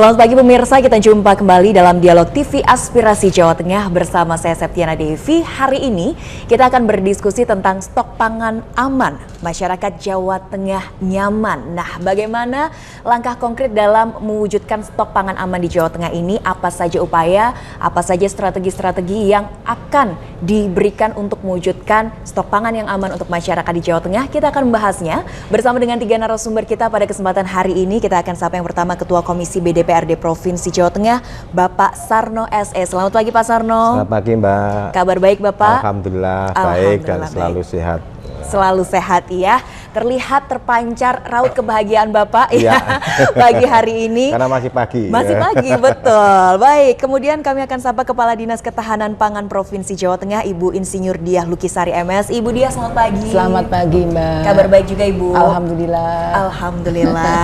Selamat pagi pemirsa, kita jumpa kembali dalam Dialog TV Aspirasi Jawa Tengah bersama saya Septiana Devi. Hari ini kita akan berdiskusi tentang stok pangan aman, masyarakat Jawa Tengah nyaman. Nah, bagaimana langkah konkret dalam mewujudkan stok pangan aman di Jawa Tengah ini? Apa saja upaya, apa saja strategi-strategi yang akan diberikan untuk mewujudkan stok pangan yang aman untuk masyarakat di Jawa Tengah? Kita akan membahasnya bersama dengan 3 narasumber kita pada kesempatan hari ini. Kita akan sapa yang pertama Ketua Komisi DPRD Provinsi Jawa Tengah, Bapak Sarno SE. Selamat pagi Pak Sarno. Selamat pagi Mbak. Kabar baik Bapak? Alhamdulillah baik dan selalu sehat. Selalu sehat ya. Terlihat terpancar raut kebahagiaan Bapak ya pagi hari ini. Karena masih pagi. Masih pagi, betul. Baik, kemudian kami akan sapa Kepala Dinas Ketahanan Pangan Provinsi Jawa Tengah, Ibu Insinyur Diah Lukisari MS. Ibu Diah, selamat pagi. Selamat pagi Mbak. Kabar baik juga Ibu? Alhamdulillah. Alhamdulillah.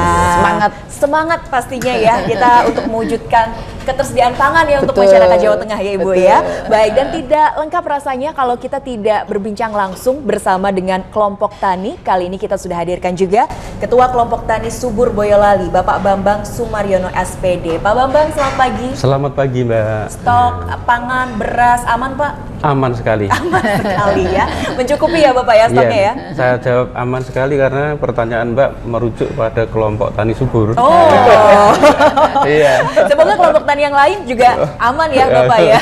Semangat pastinya ya kita untuk mewujudkan ketersediaan pangan ya untuk Betul. masyarakat Jawa Tengah ya Ibu. Betul. Ya. Baik, dan tidak lengkap rasanya kalau kita tidak berbincang langsung bersama dengan kelompok tani. Kali ini kita sudah hadirkan juga Ketua Kelompok Tani Subur Boyolali, Bapak Bambang Sumaryono SPD. Pak Bambang, selamat pagi. Selamat pagi Mbak. Stok pangan beras aman Pak? Aman sekali. Aman sekali ya. Mencukupi ya Bapak ya stoknya ya? Saya jawab aman sekali karena pertanyaan Mbak merujuk pada kelompok tani subur. Oh. Iya. Semoga kelompok tani yang lain juga aman ya Bapak ya.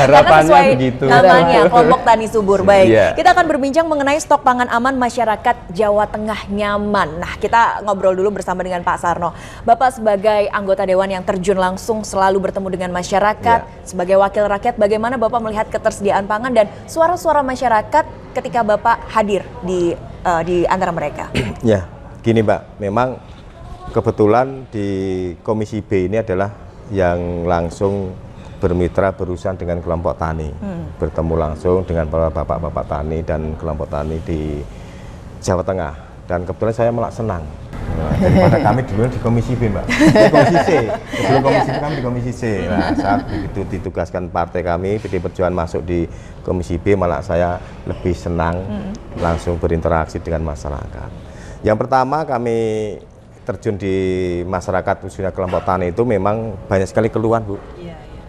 Harapannya sesuai begitu. namanya kelompok tani subur. Baik. Iya. Kita akan berbincang mengenai stok pangan aman masyarakat Jawa Tengah nyaman. Nah, kita ngobrol dulu bersama dengan Pak Sarno. Bapak sebagai anggota dewan yang terjun langsung selalu bertemu dengan masyarakat, sebagai wakil rakyat, bagaimana Bapak melihat ketersediaan pangan dan suara-suara masyarakat ketika Bapak hadir di antara mereka? Ya, gini Mbak, memang kebetulan di Komisi B ini adalah yang langsung bermitra berurusan dengan kelompok tani, bertemu langsung dengan para bapak-bapak tani dan kelompok tani di Jawa Tengah, dan kebetulan saya malah senang daripada kami dulu di Komisi B Mbak, di Komisi C, sebelum Komisi B kami di Komisi C. Nah, saat begitu ditugaskan partai kami PD Perjuangan masuk di Komisi B, malah saya lebih senang langsung berinteraksi dengan masyarakat. Yang pertama, kami terjun di masyarakat khususnya kelompok tani itu memang banyak sekali keluhan Bu.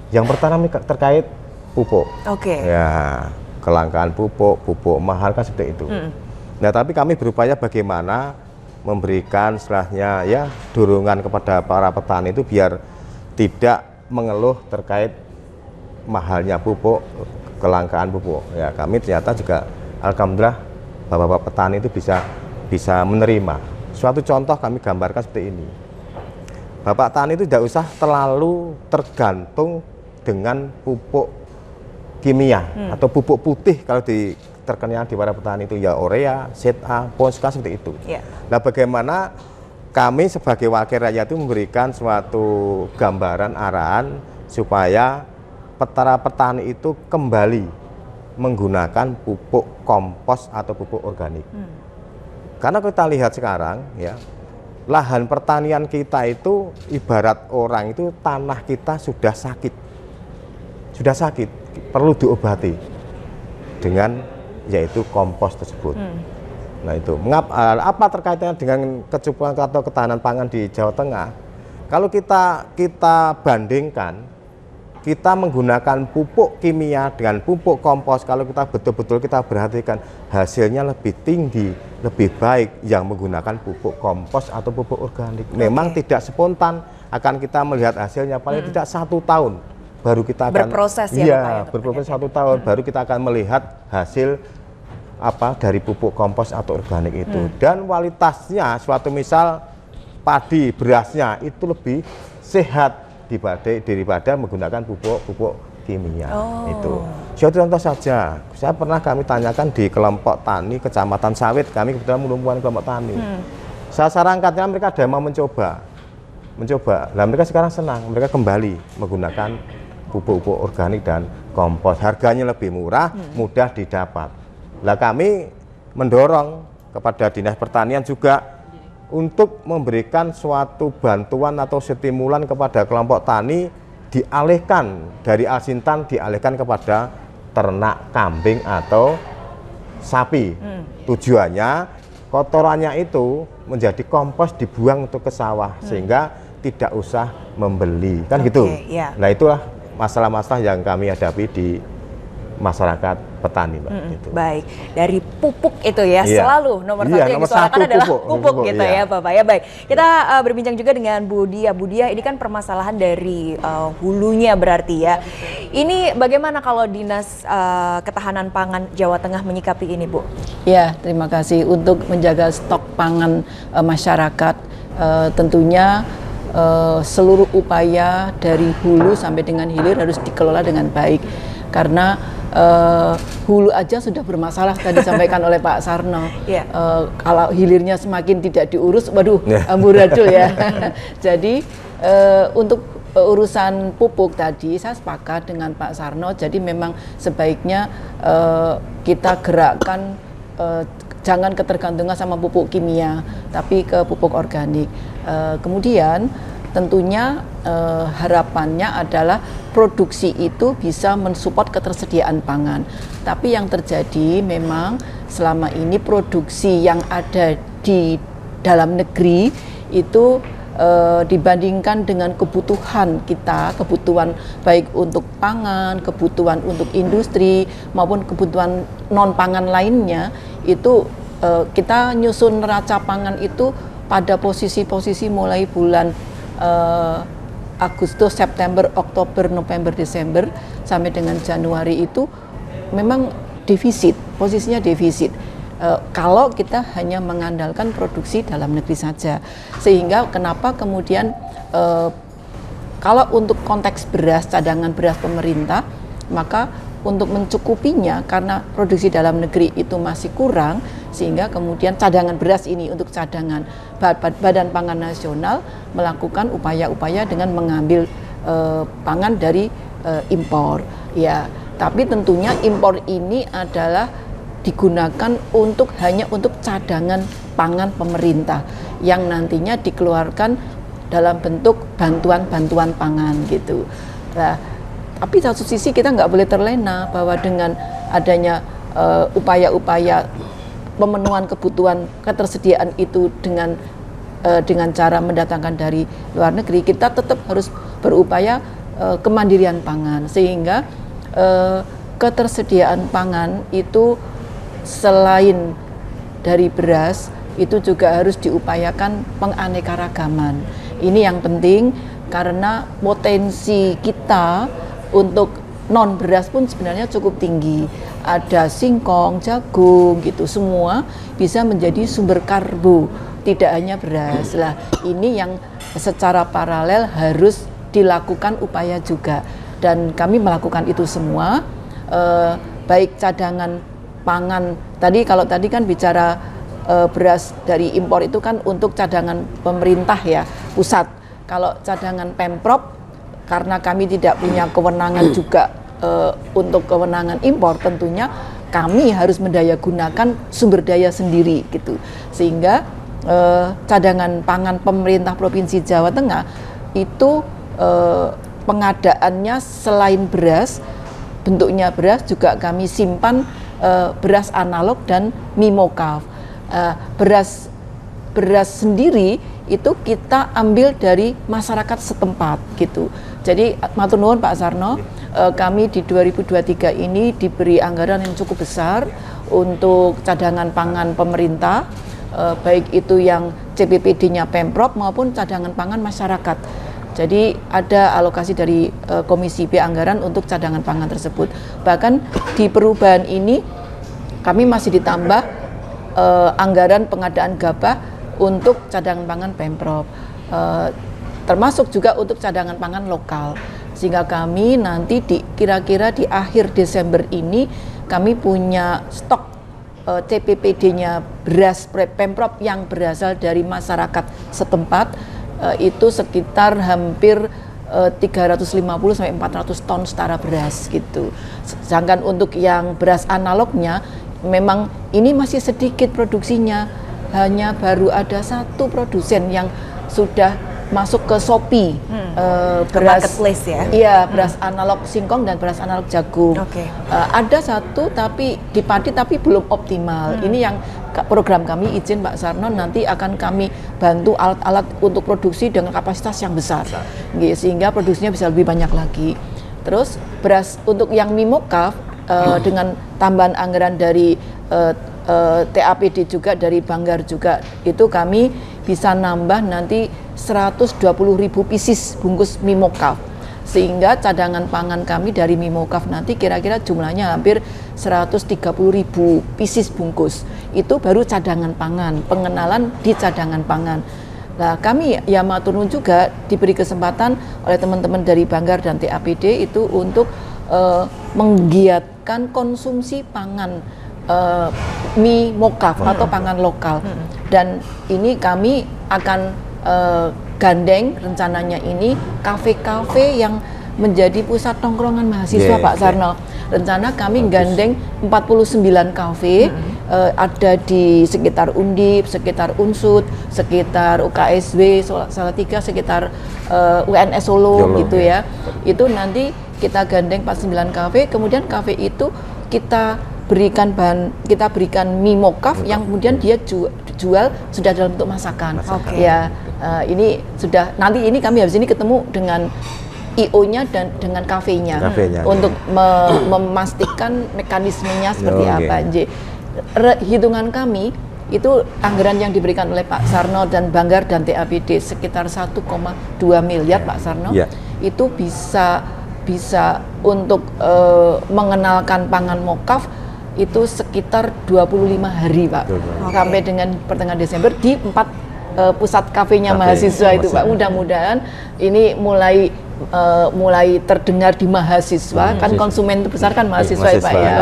Yang pertama terkait pupuk. Ya, kelangkaan pupuk mahal kan seperti itu. Nah, tapi kami berupaya bagaimana memberikan istilahnya ya dorongan kepada para petani itu biar tidak mengeluh terkait mahalnya pupuk, kelangkaan pupuk. Ya, kami ternyata juga alhamdulillah bapak-bapak petani itu bisa menerima. Suatu contoh kami gambarkan seperti ini. Bapak tani itu tidak usah terlalu tergantung dengan pupuk kimia atau pupuk putih kalau terkenal di para petani itu ya urea, ZA, Ponska seperti itu. Nah, bagaimana kami sebagai wakil rakyat itu memberikan suatu gambaran arahan supaya para petani itu kembali menggunakan pupuk kompos atau pupuk organik. Karena kita lihat sekarang ya, lahan pertanian kita itu ibarat orang itu tanah kita sudah sakit, perlu diobati dengan yaitu kompos tersebut. Nah itu, apa terkaitannya dengan kecukupan atau ketahanan pangan di Jawa Tengah? Kalau kita bandingkan, kita menggunakan pupuk kimia dengan pupuk kompos, kalau kita betul-betul kita perhatikan hasilnya lebih tinggi, lebih baik yang menggunakan pupuk kompos atau pupuk organik. Memang tidak spontan akan kita melihat hasilnya, paling tidak 1 tahun baru kita akan berproses ya, iya, Bapak, ya, berproses 1 tahun baru kita akan melihat hasil dari pupuk kompos atau organik itu. Dan kualitasnya suatu misal padi berasnya itu lebih sehat daripada menggunakan pupuk kimia. Itu suatu contoh saja. Saya pernah kami tanyakan di kelompok tani Kecamatan Sawit, kami kebetulan melumpuhkan kelompok tani. Saya sarankannya mereka ada yang mau mencoba. Nah, mereka sekarang senang, mereka kembali menggunakan pupuk organik dan kompos. Harganya lebih murah, mudah didapat. Nah, kami mendorong kepada Dinas Pertanian juga untuk memberikan suatu bantuan atau stimulan kepada kelompok tani, dialihkan dari Alsintan dialihkan kepada ternak kambing atau sapi. Tujuannya kotorannya itu menjadi kompos dibuang untuk ke sawah, sehingga tidak usah membeli, kan Oke, gitu. ya. Nah itulah masalah-masalah yang kami hadapi di masyarakat petani, Mbak. Gitu. Baik, dari pupuk itu ya Iya. selalu nomor Iya, satu yang nomor disuarakan satu adalah pupuk, pupuk gitu iya. ya Bapak ya. Baik, kita berbincang juga dengan Bu Dia. Bu Dia, ini kan permasalahan dari hulunya berarti ya. Ini bagaimana kalau Dinas Ketahanan Pangan Jawa Tengah menyikapi ini, Bu? Ya, terima kasih. Untuk menjaga stok pangan masyarakat, tentunya seluruh upaya dari hulu sampai dengan hilir harus dikelola dengan baik. Karena hulu aja sudah bermasalah tadi disampaikan oleh Pak Sarno. Yeah. Kalau hilirnya semakin tidak diurus, waduh, amburadul ya. Jadi untuk urusan pupuk tadi saya sepakat dengan Pak Sarno. Jadi memang sebaiknya kita gerakkan jangan ketergantungan sama pupuk kimia, tapi ke pupuk organik. Kemudian tentunya harapannya adalah produksi itu bisa mensupport ketersediaan pangan. Tapi yang terjadi memang selama ini produksi yang ada di dalam negeri itu dibandingkan dengan kebutuhan kita, kebutuhan baik untuk pangan, kebutuhan untuk industri maupun kebutuhan non pangan lainnya, itu kita nyusun neraca pangan itu pada posisi-posisi mulai bulan Agustus, September, Oktober, November, Desember sampai dengan Januari itu memang defisit, posisinya defisit. Kalau kita hanya mengandalkan produksi dalam negeri saja, sehingga kenapa kemudian kalau untuk konteks beras, cadangan beras pemerintah, maka untuk mencukupinya karena produksi dalam negeri itu masih kurang, sehingga kemudian cadangan beras ini untuk cadangan Badan Pangan Nasional melakukan upaya-upaya dengan mengambil pangan dari impor. Ya, tapi tentunya impor ini adalah digunakan hanya untuk cadangan pangan pemerintah yang nantinya dikeluarkan dalam bentuk bantuan-bantuan pangan gitu. Nah, tapi satu sisi kita nggak boleh terlena bahwa dengan adanya upaya-upaya pemenuhan kebutuhan ketersediaan itu dengan cara mendatangkan dari luar negeri, kita tetap harus berupaya kemandirian pangan, sehingga ketersediaan pangan itu selain dari beras itu juga harus diupayakan penganekaragaman. Ini yang penting karena potensi kita untuk non beras pun sebenarnya cukup tinggi. Ada singkong, jagung gitu, semua bisa menjadi sumber karbo, tidak hanya beras. Lah, ini yang secara paralel harus dilakukan upaya juga. Dan kami melakukan itu semua, baik cadangan pangan. Kalau tadi kan bicara beras dari impor itu kan untuk cadangan pemerintah ya, pusat. Kalau cadangan Pemprov, karena kami tidak punya kewenangan juga untuk kewenangan impor, tentunya kami harus mendayagunakan sumber daya sendiri gitu. Sehingga cadangan pangan pemerintah Provinsi Jawa Tengah itu pengadaannya selain beras, bentuknya beras juga kami simpan beras analog dan mimokaf. Beras sendiri itu kita ambil dari masyarakat setempat gitu. Jadi matur nuwun Pak Sarno, kami di 2023 ini diberi anggaran yang cukup besar untuk cadangan pangan pemerintah, baik itu yang CPPD-nya Pemprov maupun cadangan pangan masyarakat. Jadi ada alokasi dari Komisi B anggaran untuk cadangan pangan tersebut. Bahkan di perubahan ini kami masih ditambah anggaran pengadaan gabah untuk cadangan pangan Pemprov, termasuk juga untuk cadangan pangan lokal, sehingga kami nanti kira-kira di akhir Desember ini kami punya stok CPPD-nya beras Pemprov yang berasal dari masyarakat setempat itu sekitar hampir 350 sampai 400 ton setara beras gitu. Sedangkan untuk yang beras analognya memang ini masih sedikit produksinya, hanya baru ada satu produsen yang sudah masuk ke Shopee beras marketplace ya? Iya, beras analog singkong dan beras analog jagung. Okay. Ada satu tapi di padi tapi belum optimal. Ini yang program kami izin Pak Sarno nanti akan kami bantu alat-alat untuk produksi dengan kapasitas yang besar, sehingga produksinya bisa lebih banyak lagi. Terus beras untuk yang Mimokaf dengan tambahan anggaran dari TAPD juga, dari Banggar juga, itu kami bisa nambah nanti 120.000 pieces bungkus Mimokaf, sehingga cadangan pangan kami dari Mimokaf nanti kira-kira jumlahnya hampir 130.000 pieces bungkus. Itu baru cadangan pangan, pengenalan di cadangan pangan. Nah, kami ya matur nuwun juga diberi kesempatan oleh teman-teman dari Banggar dan TAPD itu untuk menggiatkan konsumsi pangan Mimokaf atau pangan lokal. Dan ini kami akan gandeng rencananya ini kafe-kafe yang menjadi pusat tongkrongan mahasiswa Pak Sarno. Rencana kami gandeng 49 kafe, ada di sekitar Undip, sekitar Unsud, sekitar UKSW, Salatiga, sekitar UNS Solo gitu ya. Itu nanti kita gandeng 49 kafe, kemudian kafe itu kita berikan Mimokaf yang kemudian dia jual sudah dalam bentuk masakan. Ya, ini sudah, nanti ini kami habis ini ketemu dengan IO-nya dan dengan kafenya untuk memastikan mekanismenya seperti apa. Hitungan kami itu anggaran yang diberikan oleh Pak Sarno dan Banggar dan TAPD sekitar 1,2 miliar Pak Sarno. Itu bisa untuk mengenalkan pangan Mokaf itu sekitar 25 hari Pak, sampai dengan pertengahan Desember di 4 pusat kafenya mahasiswa itu Pak. Mudah-mudahan ini mulai terdengar di mahasiswa, kan konsumen terbesar kan mahasiswa ya Pak ya.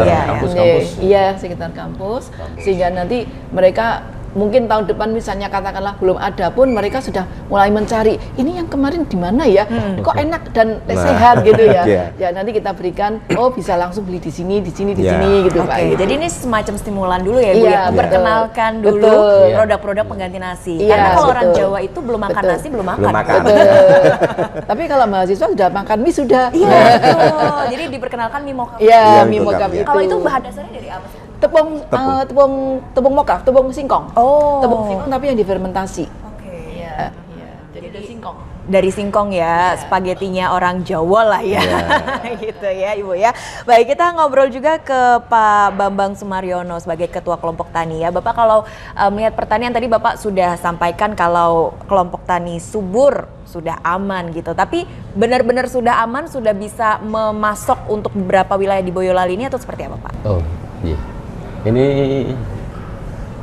Iya, sekitar kampus, sehingga nanti mereka mungkin tahun depan misalnya katakanlah belum ada pun mereka sudah mulai mencari ini yang kemarin di mana ya, kok enak dan sehat gitu ya. Ya nanti kita berikan, bisa langsung beli di sini gitu Pak. Jadi ini semacam stimulan dulu ya Bu ya, perkenalkan dulu produk-produk pengganti nasi. Karena kalau orang Jawa itu belum makan nasi belum makan. Tapi kalau mahasiswa sudah makan mie sudah. Iya betul. Jadi diperkenalkan Mimokaf. Iya, Mimokaf itu. Kalau itu bahan dasarnya dari apa sih? Tepung Mokaf, tepung singkong. Tepung singkong tapi yang difermentasi. Iya. Jadi dari singkong. Dari singkong ya, spagetinya orang Jawa lah ya. Gitu ya Ibu ya. Baik, kita ngobrol juga ke Pak Bambang Sumaryono sebagai Ketua Kelompok Tani ya. Bapak kalau melihat pertanian tadi Bapak sudah sampaikan kalau kelompok tani subur sudah aman gitu. Tapi benar-benar sudah aman, sudah bisa memasok untuk beberapa wilayah di Boyolali ini atau seperti apa Pak? Iya. Ini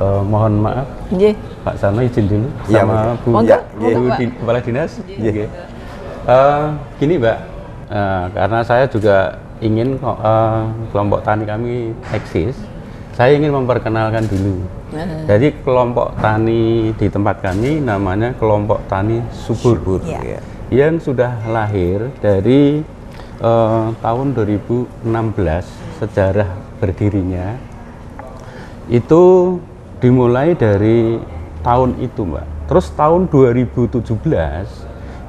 mohon maaf, Pak Sarno izin dulu sama Bu Kepala Dinas. Gini Mbak, karena saya juga ingin kelompok tani kami eksis, saya ingin memperkenalkan dulu. Jadi kelompok tani di tempat kami namanya kelompok tani subur, yang sudah lahir dari tahun 2016 sejarah berdirinya. Itu dimulai dari tahun itu Mbak. Terus tahun 2017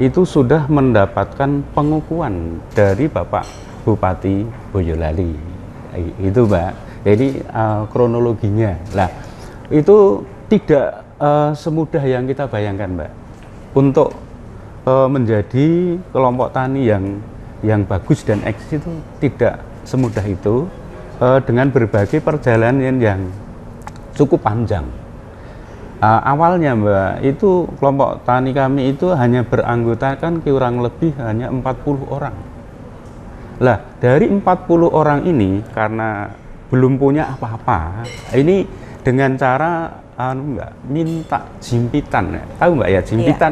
itu sudah mendapatkan pengukuhan dari Bapak Bupati Boyolali. Itu Mbak. Jadi kronologinya. Lah, itu tidak semudah yang kita bayangkan Mbak. Untuk menjadi kelompok tani yang bagus dan eksis itu tidak semudah itu, dengan berbagai perjalanan yang cukup panjang. Awalnya Mbak, itu kelompok tani kami itu hanya beranggotakan kurang lebih hanya 40 orang. Lah, dari 40 orang ini karena belum punya apa-apa, ini dengan cara Mbak, minta jimpitan. Tahu Mbak ya, jimpitan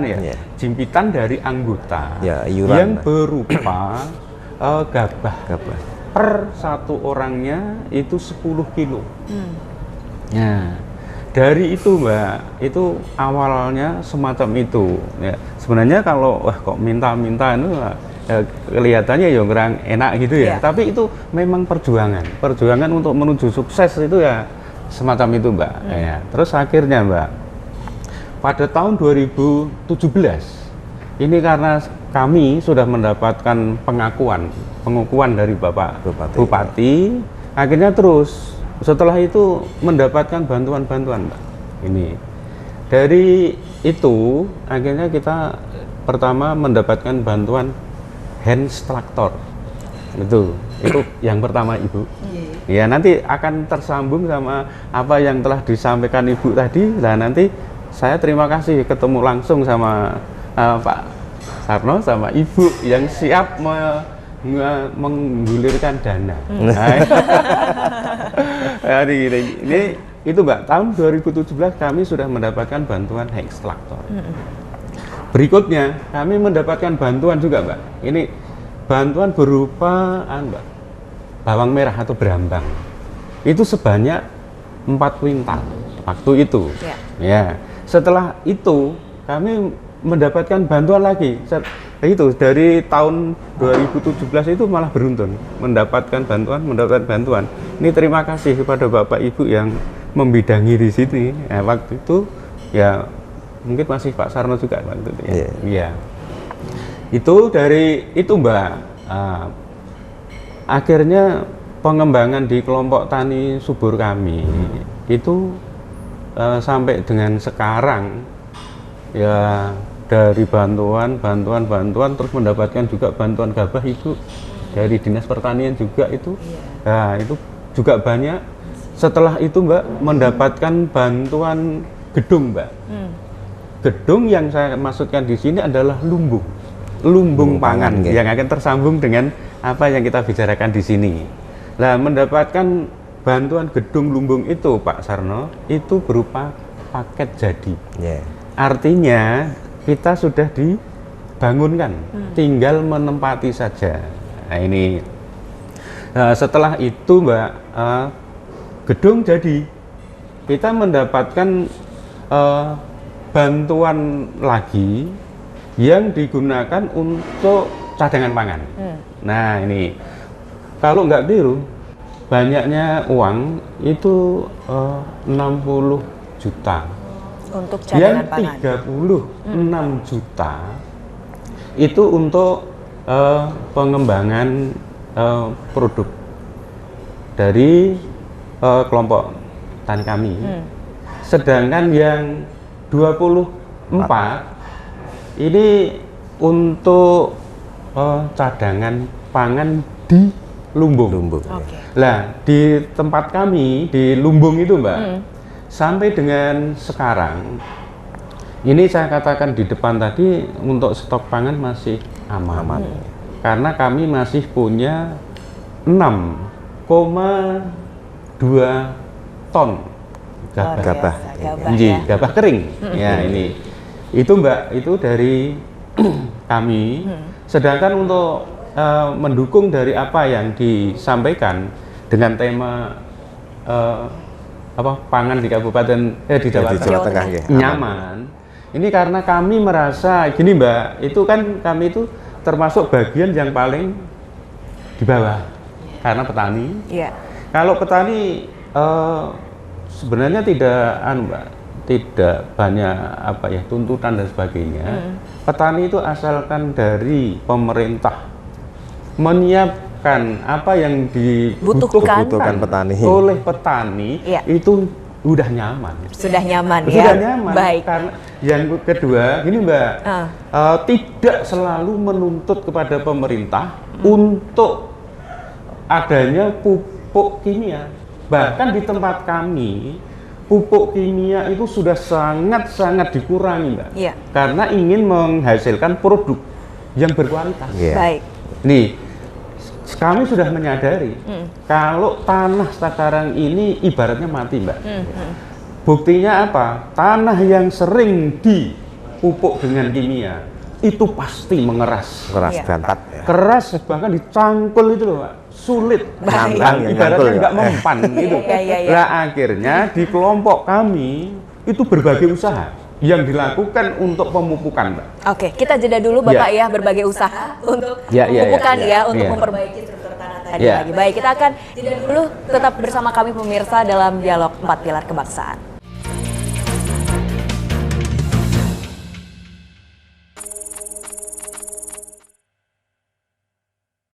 Jimpitan dari anggota yang berupa gabah. Per satu orangnya itu 10 kilo. Nah, dari itu Mbak, itu awalnya semacam itu. Ya, sebenarnya kalau kok minta-minta itu kelihatannya ya kurang enak gitu ya. Tapi itu memang perjuangan untuk menuju sukses itu ya semacam itu Mbak. Ya, terus akhirnya Mbak, pada tahun 2017 ini karena kami sudah mendapatkan pengukuhan dari Bapak Bupati, akhirnya terus setelah itu mendapatkan bantuan-bantuan, Mbak. Ini dari itu akhirnya kita pertama mendapatkan bantuan hand extractor. Itu yang pertama, Ibu. Ya, nanti akan tersambung sama apa yang telah disampaikan Ibu tadi. Nah, nanti saya terima kasih ketemu langsung sama Pak Sarno sama Ibu yang siap menggulirkan dana. Nah, ini itu Mbak, tahun 2017 kami sudah mendapatkan bantuan hand extractor. Berikutnya kami mendapatkan bantuan juga, Mbak. Ini bantuan berupa Mbak, bawang merah atau berambang. Itu sebanyak 4 kuintal waktu itu. Ya. Setelah itu kami mendapatkan bantuan lagi. Itu dari tahun 2017 itu malah beruntun mendapatkan bantuan. Ini terima kasih kepada Bapak Ibu yang membidangi di sini. Nah, waktu itu ya mungkin masih Pak Sarno juga waktu itu ya. Iya. Itu dari itu Mbak. Akhirnya pengembangan di kelompok tani subur kami itu sampai dengan sekarang ya, dari bantuan terus mendapatkan juga bantuan gabah Ibu dari Dinas Pertanian juga itu. Nah, itu juga banyak. Setelah itu Mbak mendapatkan bantuan gedung, Mbak. Gedung yang saya maksudkan di sini adalah lumbung pangan yang akan tersambung dengan apa yang kita bicarakan di sini. Nah, mendapatkan bantuan gedung lumbung itu Pak Sarno itu berupa paket jadi. Artinya kita sudah dibangunkan, tinggal menempati saja. Nah, ini setelah itu Mbak, gedung jadi, kita mendapatkan bantuan lagi yang digunakan untuk cadangan pangan. Nah, ini kalau nggak biru, banyaknya uang itu 60 juta. Untuk cadangan pangan. Yang 36 juta itu untuk pengembangan produk dari kelompok tani kami. Sedangkan yang 24 ini untuk cadangan pangan di lumbung. Nah, di tempat kami di lumbung itu Mbak, sampai dengan sekarang ini saya katakan di depan tadi untuk stok pangan masih aman. Karena kami masih punya 6,2 ton gabah. Gabah kering. Ya, ini. Itu Mbak, itu dari kami. Sedangkan untuk mendukung dari apa yang disampaikan dengan tema pangan di kabupaten di Jawa Tengah nyaman. Ini karena kami merasa gini Mbak, itu kan kami itu termasuk bagian yang paling di bawah karena petani. Kalau petani sebenarnya tidak banyak tuntutan dan sebagainya. Petani itu asalkan dari pemerintah menyiapkan apa yang dibutuhkan petani oleh petani, itu sudah nyaman. Baik. Karena yang kedua, gini Mbak, tidak selalu menuntut kepada pemerintah untuk adanya pupuk kimia. Bahkan di tempat kami, pupuk kimia itu sudah sangat dikurangi Mbak. Karena ingin menghasilkan produk yang berkualitas. Baik. Nih, kami sudah menyadari kalau tanah sekarang ini ibaratnya mati Mbak. Buktinya apa? Tanah yang sering dipupuk dengan kimia itu pasti mengeras. Keras bahkan dicangkul itu loh Pak. Sulit. Ibaratnya nggak mempan gitu. Nah, akhirnya di kelompok kami itu berbagai usaha yang dilakukan untuk pemupukan, Mbak. Oke, kita jeda dulu Bapak ya, berbagai usaha untuk pemupukan untuk memperbaiki struktur tanah tadi lagi. Baik, kita akan jeda dulu, tetap bersama kami pemirsa dalam dialog 4 Pilar Kebangsaan.